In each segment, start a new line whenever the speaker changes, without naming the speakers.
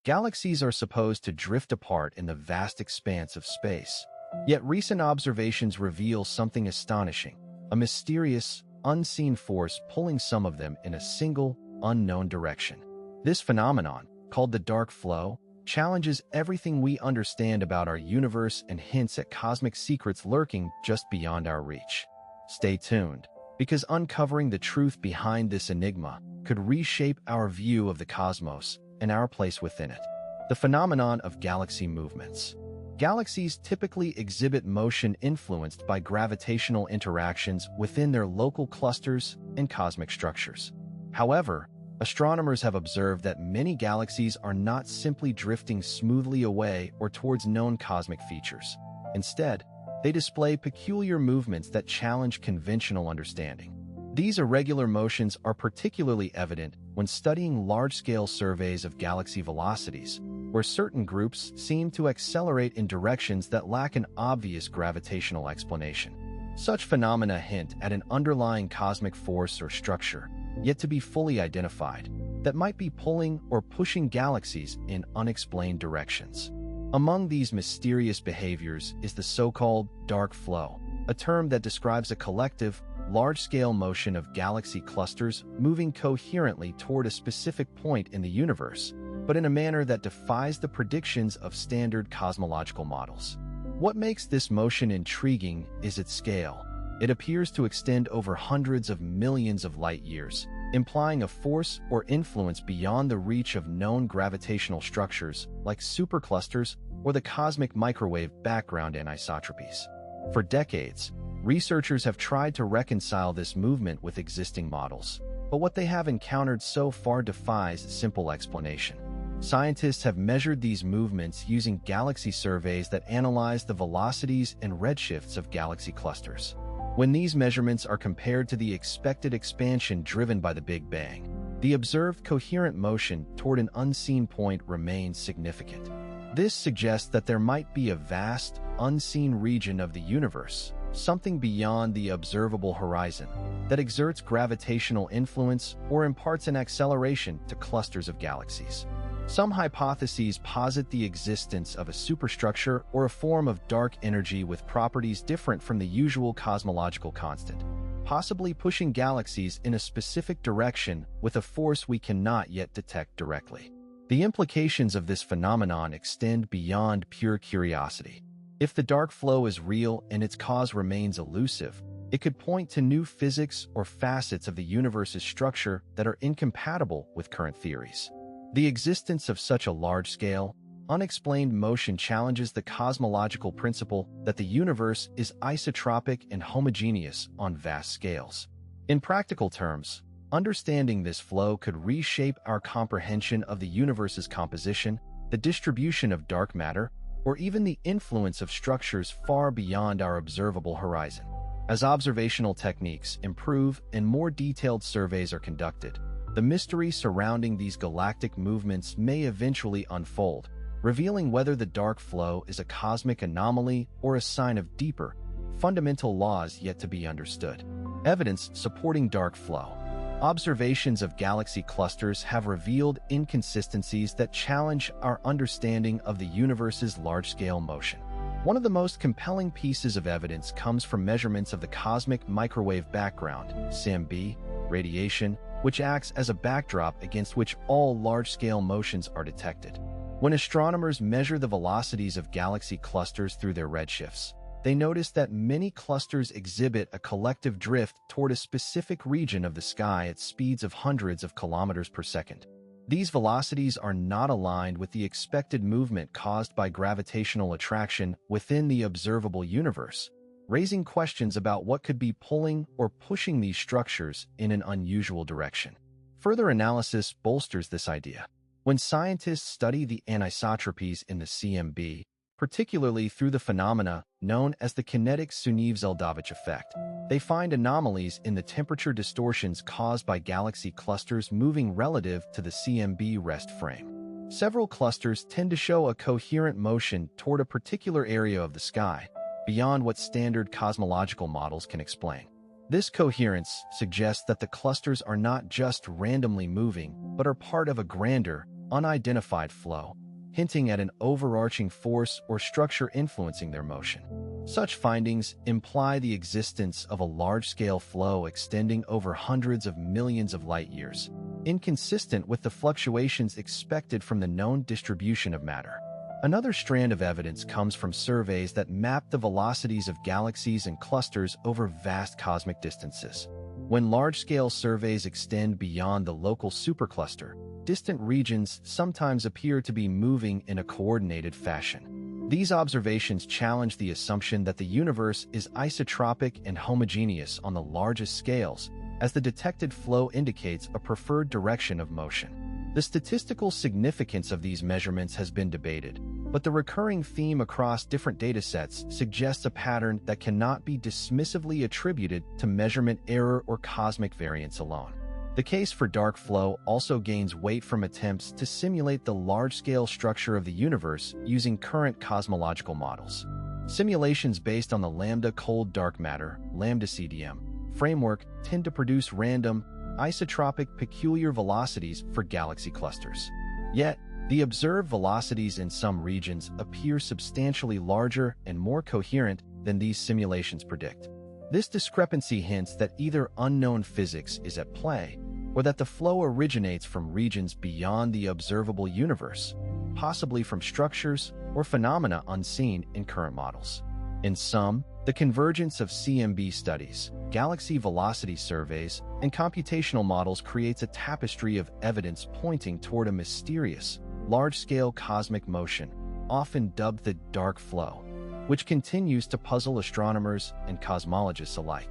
Galaxies are supposed to drift apart in the vast expanse of space. Yet recent observations reveal something astonishing, a mysterious, unseen force pulling some of them in a single, unknown direction. This phenomenon, called the dark flow, challenges everything we understand about our universe and hints at cosmic secrets lurking just beyond our reach. Stay tuned, because uncovering the truth behind this enigma could reshape our view of the cosmos and our place within it. The phenomenon of galaxy movements. Galaxies typically exhibit motion influenced by gravitational interactions within their local clusters and cosmic structures. However, astronomers have observed that many galaxies are not simply drifting smoothly away or towards known cosmic features. Instead, they display peculiar movements that challenge conventional understanding. These irregular motions are particularly evident when studying large-scale surveys of galaxy velocities, where certain groups seem to accelerate in directions that lack an obvious gravitational explanation. Such phenomena hint at an underlying cosmic force or structure, yet to be fully identified, that might be pulling or pushing galaxies in unexplained directions. Among these mysterious behaviors is the so-called dark flow, a term that describes a collective, large-scale motion of galaxy clusters moving coherently toward a specific point in the universe, but in a manner that defies the predictions of standard cosmological models. What makes this motion intriguing is its scale. It appears to extend over hundreds of millions of light years, implying a force or influence beyond the reach of known gravitational structures like superclusters or the cosmic microwave background anisotropies. For decades, researchers have tried to reconcile this movement with existing models, but what they have encountered so far defies simple explanation. Scientists have measured these movements using galaxy surveys that analyze the velocities and redshifts of galaxy clusters. When these measurements are compared to the expected expansion driven by the Big Bang, the observed coherent motion toward an unseen point remains significant. This suggests that there might be a vast, unseen region of the universe, something beyond the observable horizon, that exerts gravitational influence or imparts an acceleration to clusters of galaxies. Some hypotheses posit the existence of a superstructure or a form of dark energy with properties different from the usual cosmological constant, possibly pushing galaxies in a specific direction with a force we cannot yet detect directly. The implications of this phenomenon extend beyond pure curiosity. If the dark flow is real and its cause remains elusive, it could point to new physics or facets of the universe's structure that are incompatible with current theories. The existence of such a large-scale, unexplained motion challenges the cosmological principle that the universe is isotropic and homogeneous on vast scales. In practical terms, understanding this flow could reshape our comprehension of the universe's composition, the distribution of dark matter, or even the influence of structures far beyond our observable horizon. As observational techniques improve and more detailed surveys are conducted, the mystery surrounding these galactic movements may eventually unfold, revealing whether the dark flow is a cosmic anomaly or a sign of deeper, fundamental laws yet to be understood. Evidence supporting dark flow. Observations of galaxy clusters have revealed inconsistencies that challenge our understanding of the universe's large-scale motion. One of the most compelling pieces of evidence comes from measurements of the cosmic microwave background, CMB, radiation, which acts as a backdrop against which all large-scale motions are detected. When astronomers measure the velocities of galaxy clusters through their redshifts, they notice that many clusters exhibit a collective drift toward a specific region of the sky at speeds of hundreds of kilometers per second. These velocities are not aligned with the expected movement caused by gravitational attraction within the observable universe, raising questions about what could be pulling or pushing these structures in an unusual direction. Further analysis bolsters this idea. When scientists study the anisotropies in the CMB, particularly through the phenomena known as the kinetic Sunyaev-Zeldovich effect, they find anomalies in the temperature distortions caused by galaxy clusters moving relative to the CMB rest frame. Several clusters tend to show a coherent motion toward a particular area of the sky, beyond what standard cosmological models can explain. This coherence suggests that the clusters are not just randomly moving, but are part of a grander, unidentified flow, hinting at an overarching force or structure influencing their motion. Such findings imply the existence of a large-scale flow extending over hundreds of millions of light-years, inconsistent with the fluctuations expected from the known distribution of matter. Another strand of evidence comes from surveys that map the velocities of galaxies and clusters over vast cosmic distances. When large-scale surveys extend beyond the local supercluster, distant regions sometimes appear to be moving in a coordinated fashion. These observations challenge the assumption that the universe is isotropic and homogeneous on the largest scales, as the detected flow indicates a preferred direction of motion. The statistical significance of these measurements has been debated, but the recurring theme across different datasets suggests a pattern that cannot be dismissively attributed to measurement error or cosmic variance alone. The case for dark flow also gains weight from attempts to simulate the large-scale structure of the universe using current cosmological models. Simulations based on the lambda cold dark matter (lambda CDM) framework tend to produce random, isotropic peculiar velocities for galaxy clusters. Yet, the observed velocities in some regions appear substantially larger and more coherent than these simulations predict. This discrepancy hints that either unknown physics is at play, or that the flow originates from regions beyond the observable universe, possibly from structures or phenomena unseen in current models. In sum, the convergence of CMB studies, galaxy velocity surveys, and computational models creates a tapestry of evidence pointing toward a mysterious, large-scale cosmic motion, often dubbed the dark flow, which continues to puzzle astronomers and cosmologists alike.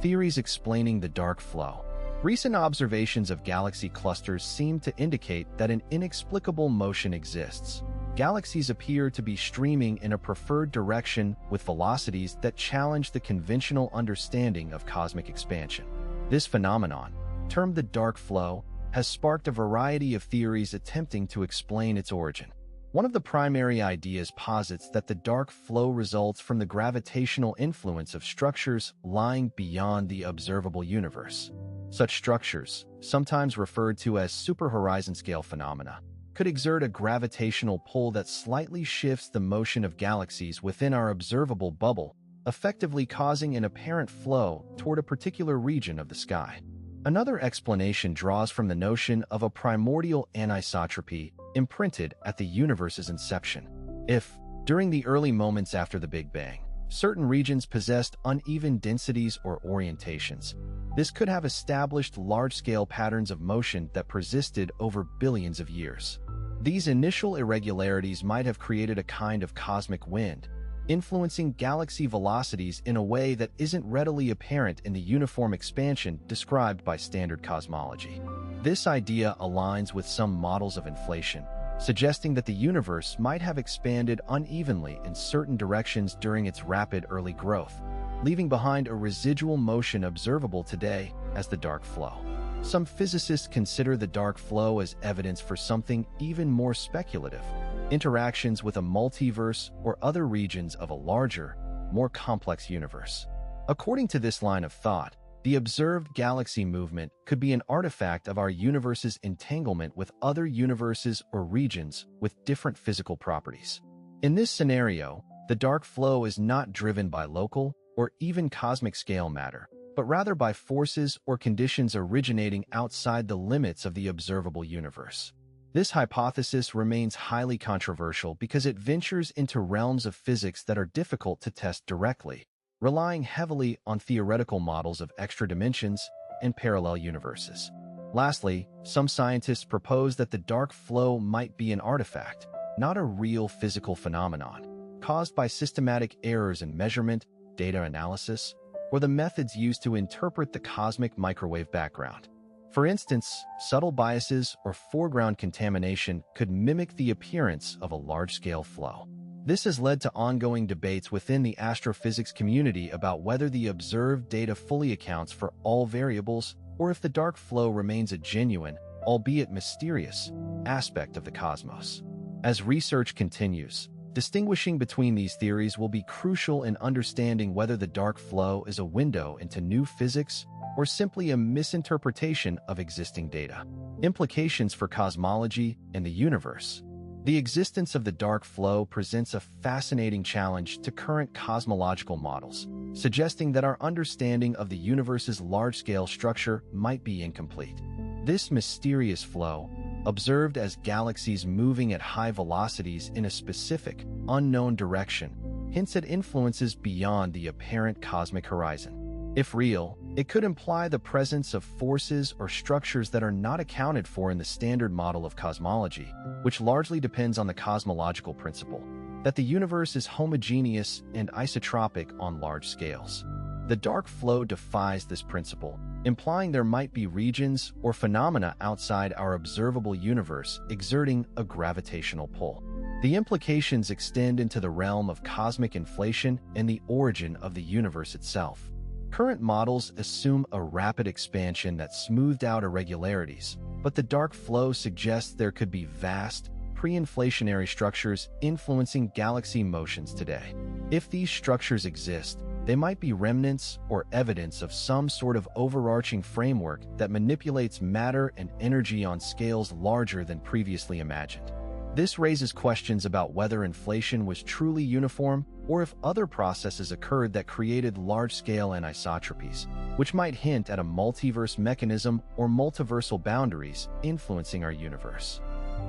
Theories explaining the dark flow. Recent observations of galaxy clusters seem to indicate that an inexplicable motion exists. Galaxies appear to be streaming in a preferred direction with velocities that challenge the conventional understanding of cosmic expansion. This phenomenon, termed the dark flow, has sparked a variety of theories attempting to explain its origin. One of the primary ideas posits that the dark flow results from the gravitational influence of structures lying beyond the observable universe. Such structures, sometimes referred to as superhorizon-scale phenomena, could exert a gravitational pull that slightly shifts the motion of galaxies within our observable bubble, effectively causing an apparent flow toward a particular region of the sky. Another explanation draws from the notion of a primordial anisotropy imprinted at the universe's inception. If, during the early moments after the Big Bang, certain regions possessed uneven densities or orientations, this could have established large-scale patterns of motion that persisted over billions of years. These initial irregularities might have created a kind of cosmic wind, influencing galaxy velocities in a way that isn't readily apparent in the uniform expansion described by standard cosmology. This idea aligns with some models of inflation, suggesting that the universe might have expanded unevenly in certain directions during its rapid early growth, leaving behind a residual motion observable today as the dark flow. Some physicists consider the dark flow as evidence for something even more speculative: interactions with a multiverse or other regions of a larger, more complex universe. According to this line of thought, the observed galaxy movement could be an artifact of our universe's entanglement with other universes or regions with different physical properties. In this scenario, the dark flow is not driven by local or even cosmic scale matter, but rather by forces or conditions originating outside the limits of the observable universe. This hypothesis remains highly controversial because it ventures into realms of physics that are difficult to test directly, relying heavily on theoretical models of extra dimensions and parallel universes. Lastly, some scientists propose that the dark flow might be an artifact, not a real physical phenomenon, caused by systematic errors in measurement, data analysis, or the methods used to interpret the cosmic microwave background. For instance, subtle biases or foreground contamination could mimic the appearance of a large-scale flow. This has led to ongoing debates within the astrophysics community about whether the observed data fully accounts for all variables or if the dark flow remains a genuine, albeit mysterious, aspect of the cosmos. As research continues, distinguishing between these theories will be crucial in understanding whether the dark flow is a window into new physics or simply a misinterpretation of existing data. Implications for cosmology and the universe. The existence of the dark flow presents a fascinating challenge to current cosmological models, suggesting that our understanding of the universe's large-scale structure might be incomplete. This mysterious flow, observed as galaxies moving at high velocities in a specific, unknown direction, hints at influences beyond the apparent cosmic horizon. If real, it could imply the presence of forces or structures that are not accounted for in the standard model of cosmology, which largely depends on the cosmological principle that the universe is homogeneous and isotropic on large scales. The dark flow defies this principle, implying there might be regions or phenomena outside our observable universe exerting a gravitational pull. The implications extend into the realm of cosmic inflation and the origin of the universe itself. Current models assume a rapid expansion that smoothed out irregularities, but the dark flow suggests there could be vast, pre-inflationary structures influencing galaxy motions today. If these structures exist, they might be remnants or evidence of some sort of overarching framework that manipulates matter and energy on scales larger than previously imagined. This raises questions about whether inflation was truly uniform or if other processes occurred that created large-scale anisotropies, which might hint at a multiverse mechanism or multiversal boundaries influencing our universe.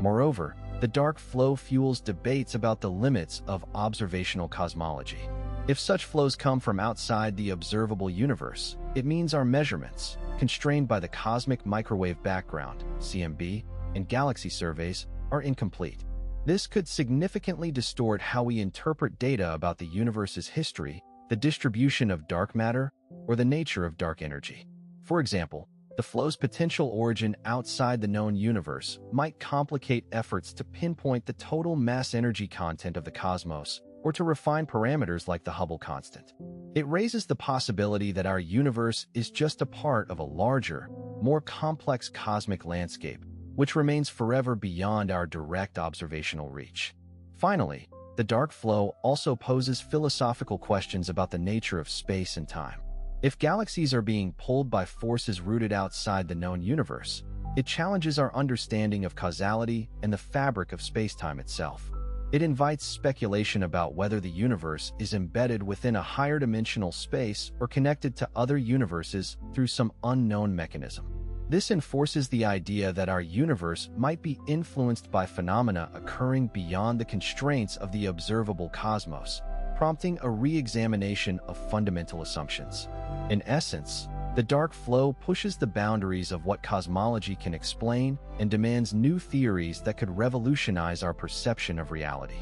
Moreover, the dark flow fuels debates about the limits of observational cosmology. If such flows come from outside the observable universe, it means our measurements, constrained by the cosmic microwave background, (CMB), and galaxy surveys, are incomplete. This could significantly distort how we interpret data about the universe's history, the distribution of dark matter, or the nature of dark energy. For example, the flow's potential origin outside the known universe might complicate efforts to pinpoint the total mass-energy content of the cosmos or to refine parameters like the Hubble constant. It raises the possibility that our universe is just a part of a larger, more complex cosmic landscape, which remains forever beyond our direct observational reach. Finally, the dark flow also poses philosophical questions about the nature of space and time. If galaxies are being pulled by forces rooted outside the known universe, it challenges our understanding of causality and the fabric of space-time itself. It invites speculation about whether the universe is embedded within a higher dimensional space or connected to other universes through some unknown mechanism. This enforces the idea that our universe might be influenced by phenomena occurring beyond the constraints of the observable cosmos, prompting a re-examination of fundamental assumptions. In essence, the dark flow pushes the boundaries of what cosmology can explain and demands new theories that could revolutionize our perception of reality.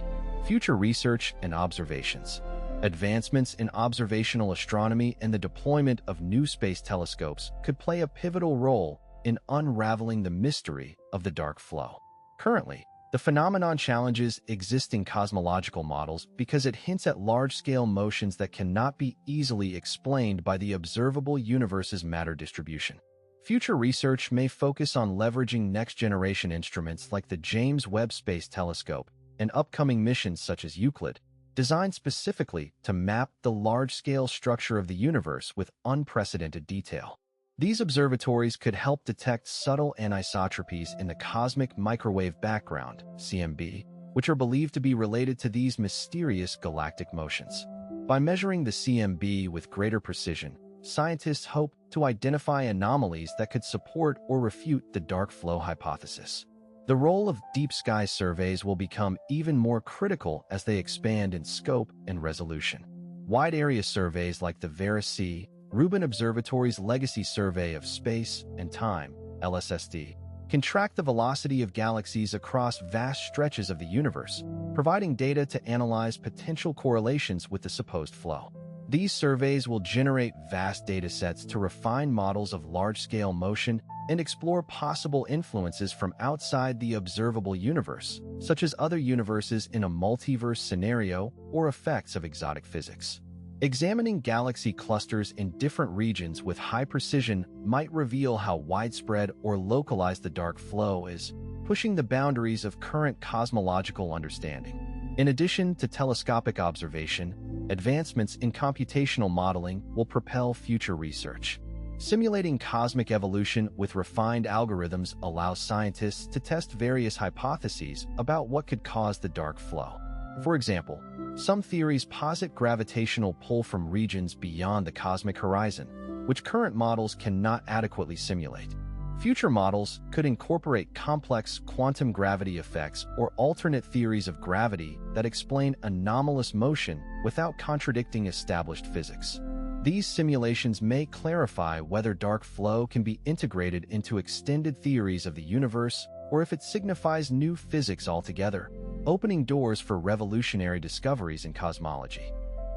Future research and observations. Advancements in observational astronomy and the deployment of new space telescopes could play a pivotal role in unraveling the mystery of the dark flow. Currently, the phenomenon challenges existing cosmological models because it hints at large-scale motions that cannot be easily explained by the observable universe's matter distribution. Future research may focus on leveraging next-generation instruments like the James Webb Space Telescope and upcoming missions such as Euclid, designed specifically to map the large-scale structure of the universe with unprecedented detail. These observatories could help detect subtle anisotropies in the cosmic microwave background, (CMB), which are believed to be related to these mysterious galactic motions. By measuring the CMB with greater precision, scientists hope to identify anomalies that could support or refute the dark flow hypothesis. The role of deep sky surveys will become even more critical as they expand in scope and resolution. Wide-area surveys like the Vera-C, Rubin Observatory's Legacy Survey of Space and Time, LSST, can track the velocity of galaxies across vast stretches of the universe, providing data to analyze potential correlations with the supposed flow. These surveys will generate vast datasets to refine models of large-scale motion and explore possible influences from outside the observable universe, such as other universes in a multiverse scenario or effects of exotic physics. Examining galaxy clusters in different regions with high precision might reveal how widespread or localized the dark flow is, pushing the boundaries of current cosmological understanding. In addition to telescopic observation, advancements in computational modeling will propel future research. Simulating cosmic evolution with refined algorithms allows scientists to test various hypotheses about what could cause the dark flow. For example, some theories posit gravitational pull from regions beyond the cosmic horizon, which current models cannot adequately simulate. Future models could incorporate complex quantum gravity effects or alternate theories of gravity that explain anomalous motion without contradicting established physics. These simulations may clarify whether dark flow can be integrated into extended theories of the universe or if it signifies new physics altogether, opening doors for revolutionary discoveries in cosmology.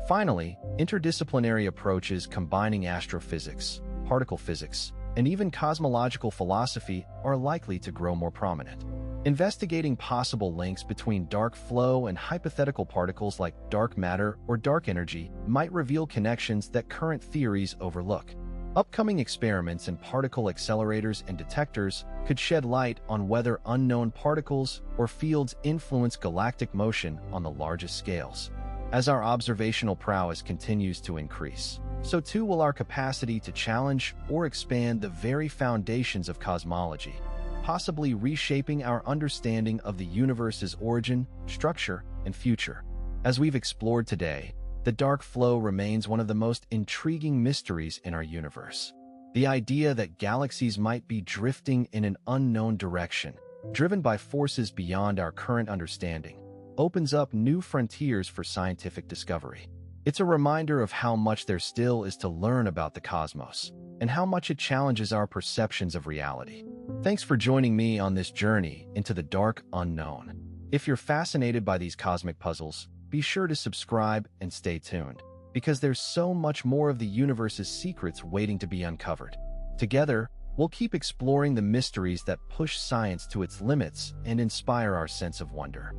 Finally, interdisciplinary approaches combining astrophysics, particle physics, and even cosmological philosophy are likely to grow more prominent. Investigating possible links between dark flow and hypothetical particles like dark matter or dark energy might reveal connections that current theories overlook. Upcoming experiments in particle accelerators and detectors could shed light on whether unknown particles or fields influence galactic motion on the largest scales. As our observational prowess continues to increase, so too will our capacity to challenge or expand the very foundations of cosmology, possibly reshaping our understanding of the universe's origin, structure, and future. As we've explored today, the dark flow remains one of the most intriguing mysteries in our universe. The idea that galaxies might be drifting in an unknown direction, driven by forces beyond our current understanding, opens up new frontiers for scientific discovery. It's a reminder of how much there still is to learn about the cosmos, and how much it challenges our perceptions of reality. Thanks for joining me on this journey into the dark unknown. If you're fascinated by these cosmic puzzles, be sure to subscribe and stay tuned, because there's so much more of the universe's secrets waiting to be uncovered. Together, we'll keep exploring the mysteries that push science to its limits and inspire our sense of wonder.